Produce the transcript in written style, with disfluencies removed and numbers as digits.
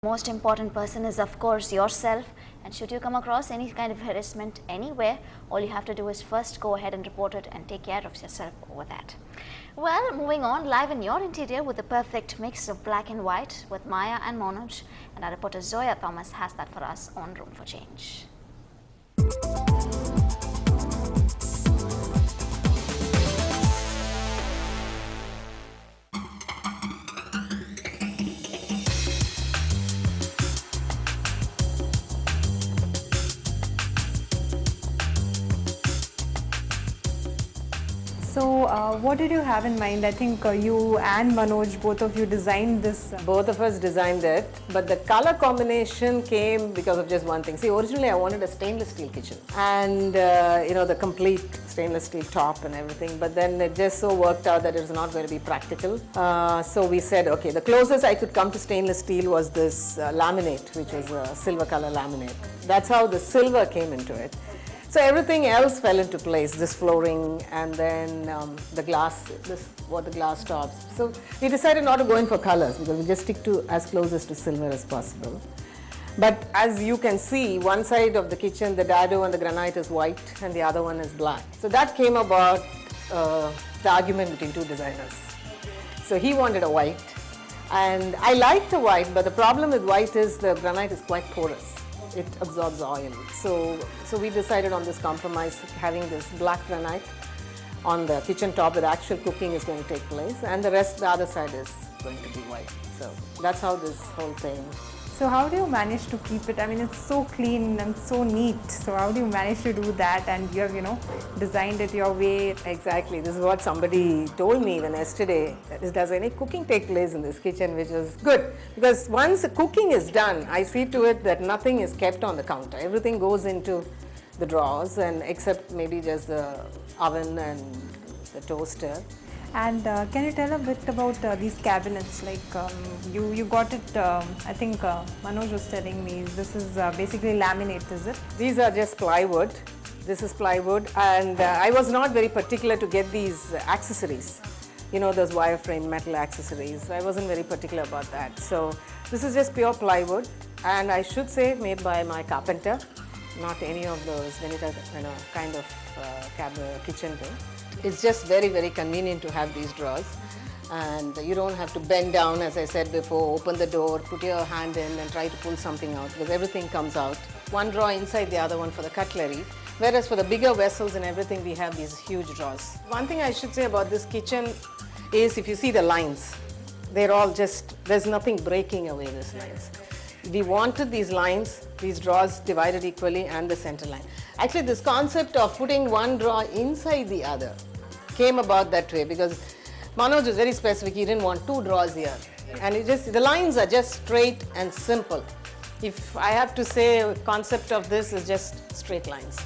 Most important person is of course yourself, and should you come across any kind of harassment anywhere, all you have to do is first go ahead and report it and take care of yourself over that. Well, moving on, live in your interior with the perfect mix of black and white with Maya and Manoj, and our reporter Zoya Thomas has that for us on Room for Change. So, what did you have in mind? I think you and Manoj, both of you designed this. Both of us designed it, but the color combination came because of just one thing. See, originally I wanted a stainless steel kitchen and the complete stainless steel top and everything, but then it just so worked out that it was not going to be practical. So we said, okay, the closest I could come to stainless steel was this laminate, which was a silver color laminate. That's how the silver came into it. So everything else fell into place, this flooring and then the glass, the glass tops. So we decided not to go in for colors because we just stick to as closest to silver as possible. But as you can see, one side of the kitchen, the dado and the granite is white and the other one is black. So that came about the argument between two designers. So he wanted a white and I liked the white, but the problem with white is the granite is quite porous. It absorbs oil. So we decided on this compromise, having this black granite on the kitchen top where the actual cooking is going to take place, and the rest, the other side is going to be white. So that's how this whole thing. So how do you manage to keep it? I mean, it's so clean and so neat. So how do you manage to do that? And you have, designed it your way. Exactly. This is what somebody told me even yesterday. Does any cooking take place in this kitchen? Which is good. Because once the cooking is done, I see to it that nothing is kept on the counter. Everything goes into the drawers, and except maybe just the oven and the toaster. And can you tell a bit about these cabinets? Like you got it, I think Manoj was telling me, this is basically laminate, is it? These are just plywood. This is plywood, and I was not very particular to get these accessories. Those wireframe metal accessories. I wasn't very particular about that. So this is just pure plywood, and I should say made by my carpenter, not any of those kind of kitchen thing. It's just very, very convenient to have these drawers, and you don't have to bend down, as I said before, open the door, put your hand in and try to pull something out, because everything comes out. One drawer inside the other one for the cutlery, whereas for the bigger vessels and everything we have these huge drawers. One thing I should say about this kitchen is, if you see the lines, they're all just, there's nothing breaking away these lines. We wanted these lines, these drawers divided equally, and the center line. Actually, this concept of putting one drawer inside the other came about that way because Manoj was very specific. He didn't want two drawers here. And the lines are just straight and simple. If I have to say, a concept of this is just straight lines.